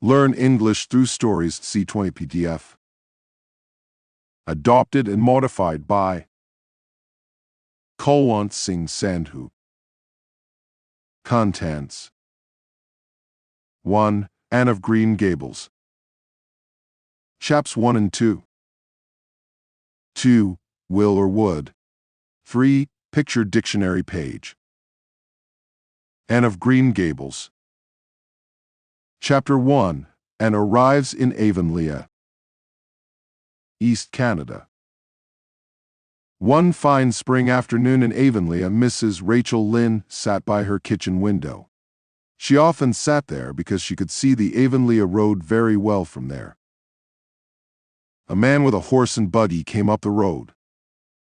Learn English through stories. C28 PDF. Adopted and modified by Kulwant Singh Sandhu. Contents: 1. Anne of Green Gables. Chaps 1 and 2. 2. Will or would. 3. Picture dictionary page. Anne of Green Gables. Chapter 1. Anne arrives in Avonlea, East Canada. One fine spring afternoon in Avonlea, Mrs. Rachel Lynn sat by her kitchen window. She often sat there because she could see the Avonlea road very well from there. A man with a horse and buggy came up the road.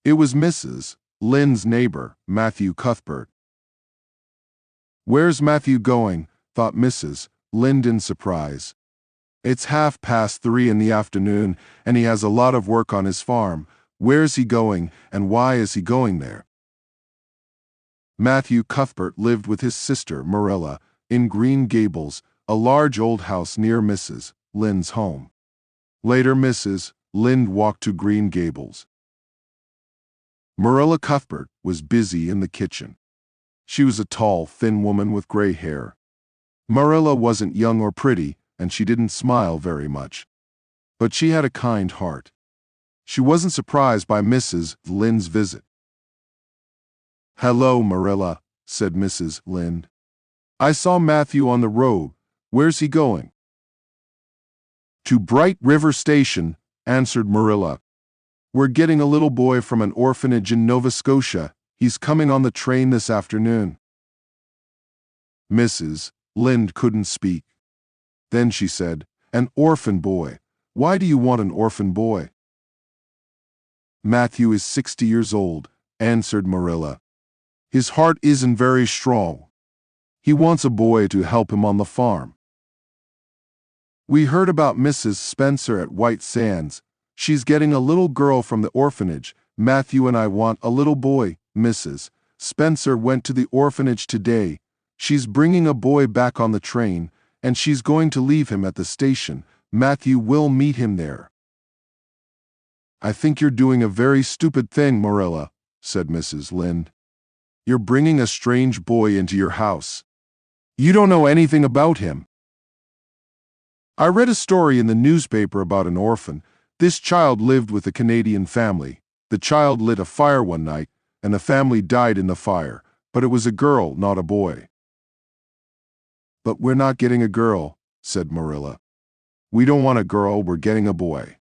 It was Mrs. Lynn's neighbor, Matthew Cuthbert. "Where's Matthew going?" thought Mrs. Lynn in surprise. "It's 3:30 in the afternoon, and he has a lot of work on his farm. Where's he going, and why is he going there?" Matthew Cuthbert lived with his sister, Marilla, in Green Gables, a large old house near Mrs. Lynn's home. Later, Mrs. Lynn walked to Green Gables. Marilla Cuthbert was busy in the kitchen. She was a tall, thin woman with gray hair. Marilla wasn't young or pretty, and she didn't smile very much. But she had a kind heart. She wasn't surprised by Mrs. Lynn's visit. "Hello, Marilla," said Mrs. Lynn. "I saw Matthew on the road. Where's he going?" "To Bright River Station," answered Marilla. "We're getting a little boy from an orphanage in Nova Scotia. He's coming on the train this afternoon." Mrs. Lynn couldn't speak. Then she said, "An orphan boy. Why do you want an orphan boy?" "Matthew is 60 years old," answered Marilla. "His heart isn't very strong. He wants a boy to help him on the farm. We heard about Mrs. Spencer at White Sands. She's getting a little girl from the orphanage. Matthew and I want a little boy. Mrs. Spencer went to the orphanage today. She's bringing a boy back on the train, and she's going to leave him at the station. Matthew will meet him there." "I think you're doing a very stupid thing, Marilla," said Mrs. Lynn. "You're bringing a strange boy into your house. You don't know anything about him." "I read a story in the newspaper about an orphan. This child lived with a Canadian family. The child lit a fire one night, and the family died in the fire, but it was a girl, not a boy." "But we're not getting a girl," said Marilla. "We don't want a girl, we're getting a boy."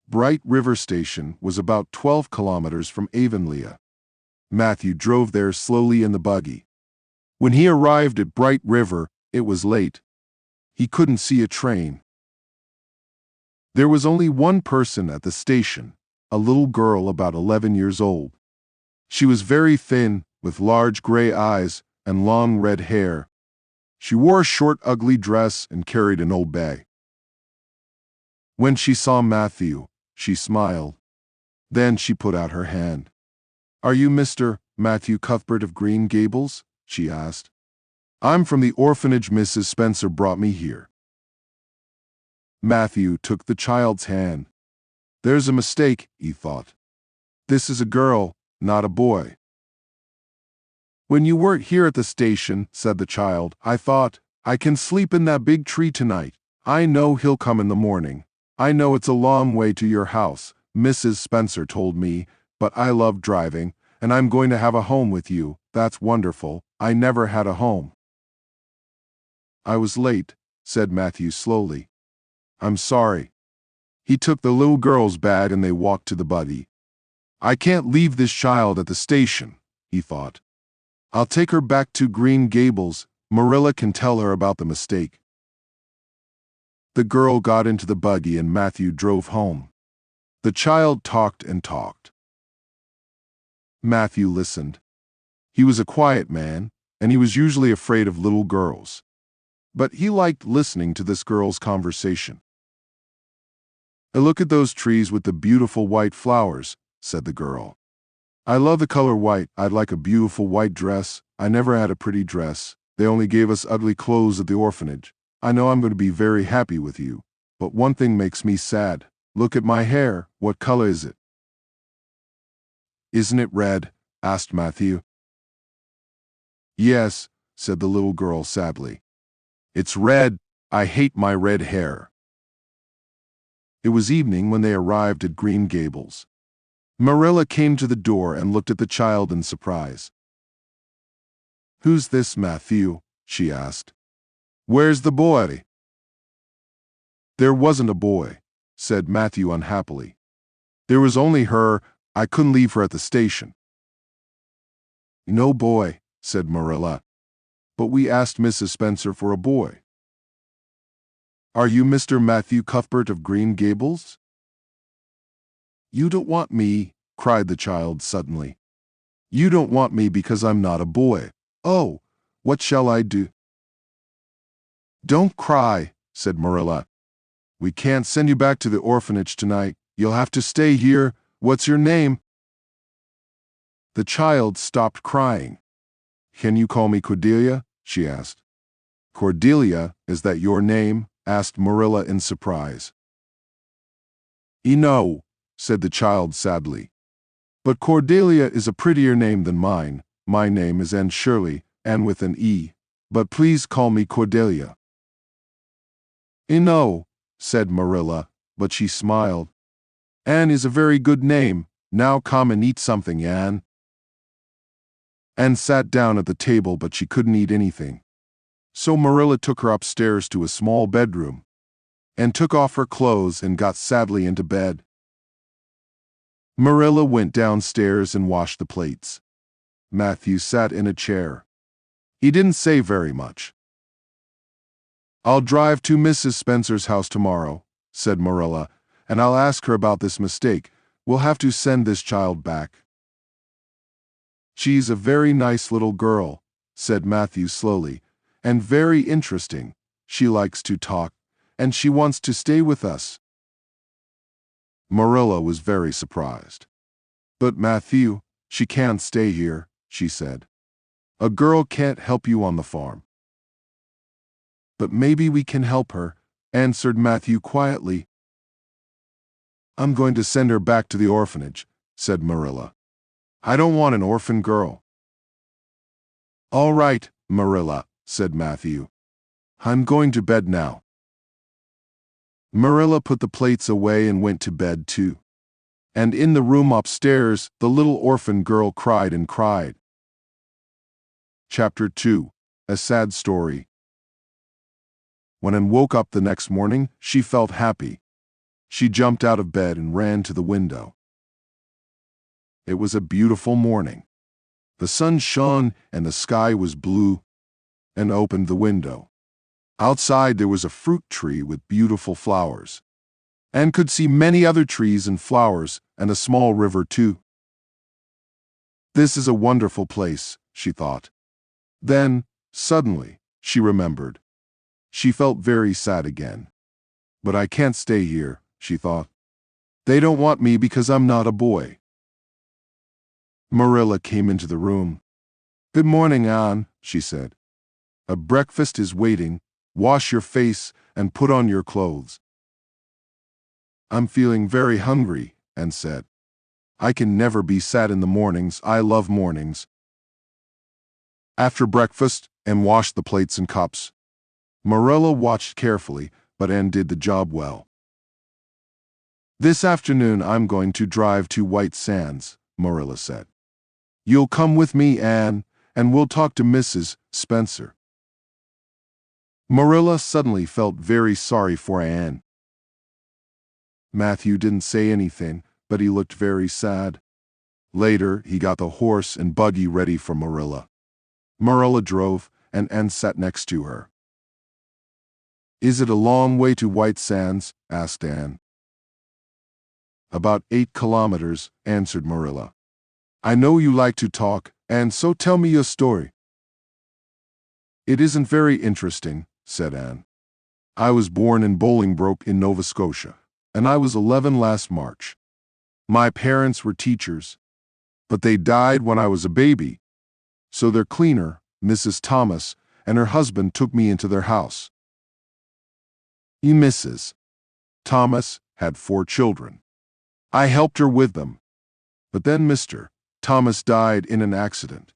Bright River Station was about 12 kilometers from Avonlea. Matthew drove there slowly in the buggy. When he arrived at Bright River, it was late. He couldn't see a train. There was only one person at the station, a little girl about 11 years old. She was very thin, with large gray eyes and long red hair. She wore a short, ugly dress and carried an old bag. When she saw Matthew, she smiled. Then she put out her hand. "Are you Mr. Matthew Cuthbert of Green Gables?" she asked. "I'm from the orphanage. Mrs. Spencer brought me here." Matthew took the child's hand. "There's a mistake," he thought. "This is a girl, not a boy." "When you weren't here at the station," said the child, "I thought, I can sleep in that big tree tonight. I know he'll come in the morning. I know it's a long way to your house, Mrs. Spencer told me, but I love driving, and I'm going to have a home with you. That's wonderful. I never had a home." "I was late," said Matthew slowly. "I'm sorry." He took the little girl's bag and they walked to the buggy. "I can't leave this child at the station," he thought. "I'll take her back to Green Gables. Marilla can tell her about the mistake." The girl got into the buggy and Matthew drove home. The child talked and talked. Matthew listened. He was a quiet man, and he was usually afraid of little girls. But he liked listening to this girl's conversation. "Look at those trees with the beautiful white flowers," said the girl. "I love the color white. I'd like a beautiful white dress. I never had a pretty dress. They only gave us ugly clothes at the orphanage. I know I'm going to be very happy with you, but one thing makes me sad. Look at my hair. What color is it? Isn't it red? Asked Matthew. Yes, said the little girl sadly. It's red. I hate my red hair. It was evening when they arrived at Green Gables. Marilla came to the door and looked at the child in surprise. Who's this, Matthew? She asked. Where's the boy? There wasn't a boy, said Matthew unhappily. There was only her. I couldn't leave her at the station. No boy, said Marilla. But we asked Mrs. Spencer for a boy. Are you Mr. Matthew Cuthbert of Green Gables? You don't want me, cried the child suddenly. You don't want me because I'm not a boy. Oh, what shall I do? Don't cry, said Marilla. We can't send you back to the orphanage tonight. You'll have to stay here. What's your name? The child stopped crying. Can you call me Cordelia? She asked. Cordelia, is that your name? Asked Marilla in surprise. No, said the child sadly. But Cordelia is a prettier name than mine. My name is Anne Shirley, and with an E. But please call me Cordelia. No, said Marilla, but she smiled. Anne is a very good name. Now come and eat something, Anne. Anne sat down at the table, but she couldn't eat anything. So Marilla took her upstairs to a small bedroom and took off her clothes and got sadly into bed. Marilla went downstairs and washed the plates. Matthew sat in a chair. He didn't say very much. I'll drive to Mrs. Spencer's house tomorrow, said Marilla, and I'll ask her about this mistake. We'll have to send this child back. She's a very nice little girl, said Matthew slowly, and very interesting. She likes to talk, and she wants to stay with us. Marilla was very surprised. But Matthew, she can't stay here, she said. A girl can't help you on the farm. But maybe we can help her, answered Matthew quietly. I'm going to send her back to the orphanage, said Marilla. I don't want an orphan girl. All right, Marilla, said Matthew. I'm going to bed now. Marilla put the plates away and went to bed too. And in the room upstairs, the little orphan girl cried and cried. Chapter 2. A Sad Story. When Anne woke up the next morning, she felt happy. She jumped out of bed and ran to the window. It was a beautiful morning. The sun shone and the sky was blue. Anne opened the window. Outside there was a fruit tree with beautiful flowers. Anne could see many other trees and flowers and a small river too. This is a wonderful place, she thought. Then, suddenly, she remembered. She felt very sad again. But I can't stay here, she thought. They don't want me because I'm not a boy. Marilla came into the room. Good morning, Anne, she said. A breakfast is waiting. Wash your face and put on your clothes. I'm feeling very hungry, Anne said. I can never be sad in the mornings. I love mornings. After breakfast, Anne washed the plates and cups. Marilla watched carefully, but Anne did the job well. This afternoon I'm going to drive to White Sands, Marilla said. You'll come with me, Anne, and we'll talk to Mrs. Spencer. Marilla suddenly felt very sorry for Anne. Matthew didn't say anything, but he looked very sad. Later, he got the horse and buggy ready for Marilla. Marilla drove, and Anne sat next to her. Is it a long way to White Sands? Asked Anne. About 8 kilometers, answered Marilla. I know you like to talk, and so tell me your story. It isn't very interesting, said Anne. I was born in Bolingbroke in Nova Scotia, and I was 11 last March. My parents were teachers, but they died when I was a baby. So their cleaner, Mrs. Thomas, and her husband took me into their house. Mrs. Thomas had 4 children. I helped her with them. But then Mr. Thomas died in an accident.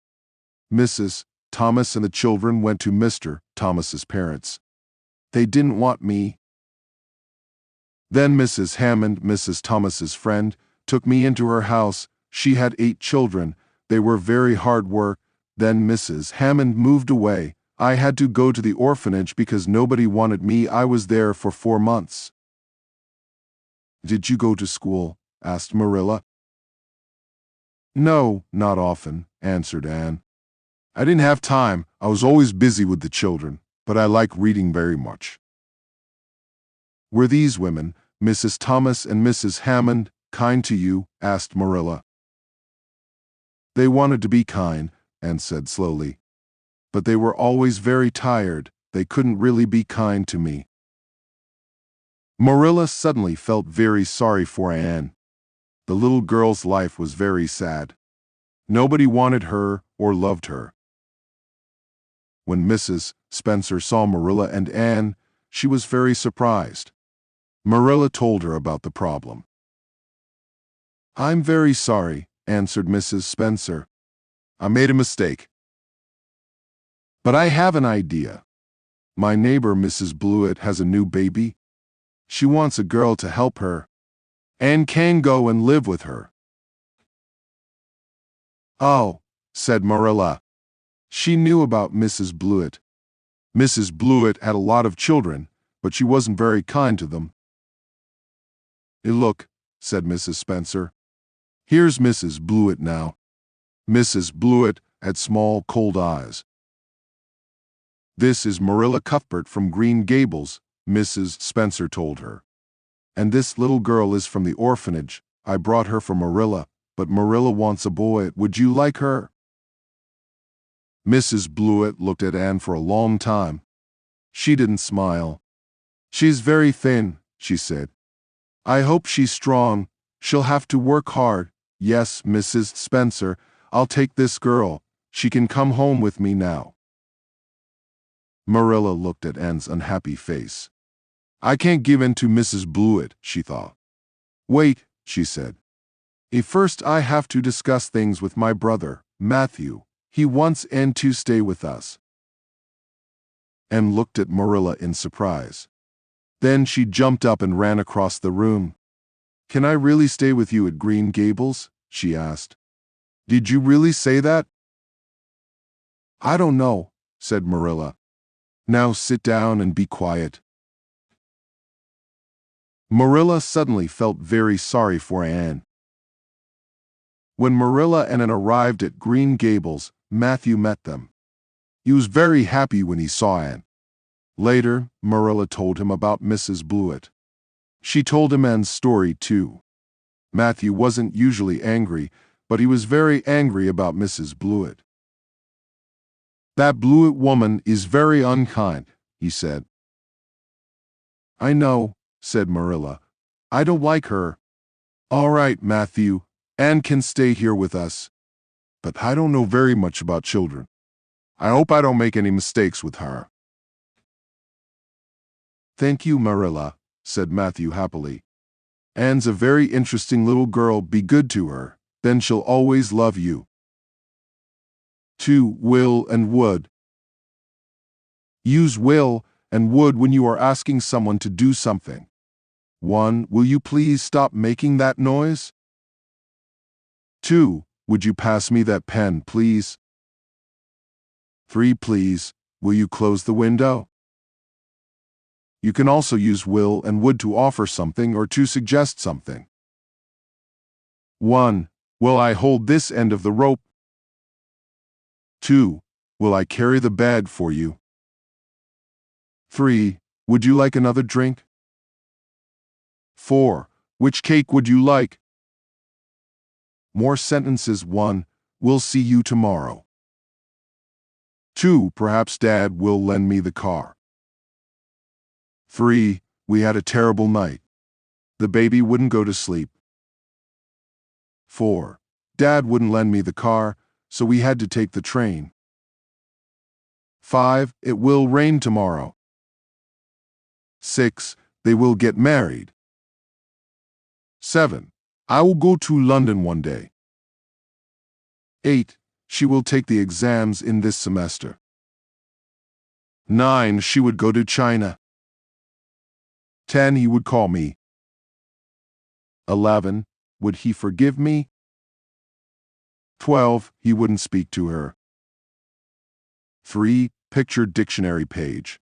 Mrs. Thomas and the children went to Mr. Thomas's parents. They didn't want me. Then Mrs. Hammond, Mrs. Thomas's friend, took me into her house. She had 8 children. They were very hard work. Then Mrs. Hammond moved away. I had to go to the orphanage because nobody wanted me. I was there for 4 months. Did you go to school? Asked Marilla. No, not often, answered Anne. I didn't have time. I was always busy with the children, but I like reading very much. Were these women, Mrs. Thomas and Mrs. Hammond, kind to you? Asked Marilla. They wanted to be kind, Anne said slowly. But they were always very tired. They couldn't really be kind to me. Marilla suddenly felt very sorry for Anne. The little girl's life was very sad. Nobody wanted her or loved her. When Mrs. Spencer saw Marilla and Anne, she was very surprised. Marilla told her about the problem. I'm very sorry, answered Mrs. Spencer. I made a mistake. But I have an idea. My neighbor, Mrs. Blewett, has a new baby. She wants a girl to help her. Anne can go and live with her. Oh, said Marilla. She knew about Mrs. Blewett. Mrs. Blewett had a lot of children, but she wasn't very kind to them. Look, said Mrs. Spencer. Here's Mrs. Blewett now. Mrs. Blewett had small, cold eyes. This is Marilla Cuthbert from Green Gables, Mrs. Spencer told her. And this little girl is from the orphanage. I brought her for Marilla, but Marilla wants a boy. Would you like her? Mrs. Blewett looked at Anne for a long time. She didn't smile. She's very thin, she said. I hope she's strong. She'll have to work hard. Yes, Mrs. Spencer, I'll take this girl. She can come home with me now. Marilla looked at Anne's unhappy face. I can't give in to Mrs. Blewett, she thought. Wait, she said. First I have to discuss things with my brother, Matthew. He wants Anne to stay with us. Anne looked at Marilla in surprise. Then she jumped up and ran across the room. Can I really stay with you at Green Gables? She asked. Did you really say that? I don't know, said Marilla. Now sit down and be quiet. Marilla suddenly felt very sorry for Anne. When Marilla and Anne arrived at Green Gables, Matthew met them. He was very happy when he saw Anne. Later, Marilla told him about Mrs. Blewett. She told him Anne's story, too. Matthew wasn't usually angry, but he was very angry about Mrs. Blewett. That Blewett woman is very unkind, he said. I know, said Marilla. I don't like her. All right, Matthew, Anne can stay here with us. But I don't know very much about children. I hope I don't make any mistakes with her. Thank you, Marilla, said Matthew happily. Anne's a very interesting little girl. Be good to her, then she'll always love you. 2. Will and would. Use will and would when you are asking someone to do something. 1. Will you please stop making that noise? 2. Would you pass me that pen, please? 3. Please, will you close the window? You can also use will and would to offer something or to suggest something. 1. Will I hold this end of the rope? 2. Will I carry the bag for you? 3. Would you like another drink? 4. Which cake would you like? More sentences. 1. We'll see you tomorrow. 2. Perhaps Dad will lend me the car. 3. We had a terrible night. The baby wouldn't go to sleep. 4. Dad wouldn't lend me the car, so we had to take the train. 5. It will rain tomorrow. 6. They will get married. 7. I will go to London one day. 8. She will take the exams in this semester. 9. She would go to China. 10. He would call me. 11. Would he forgive me? 12. He wouldn't speak to her. 3. Picture dictionary page.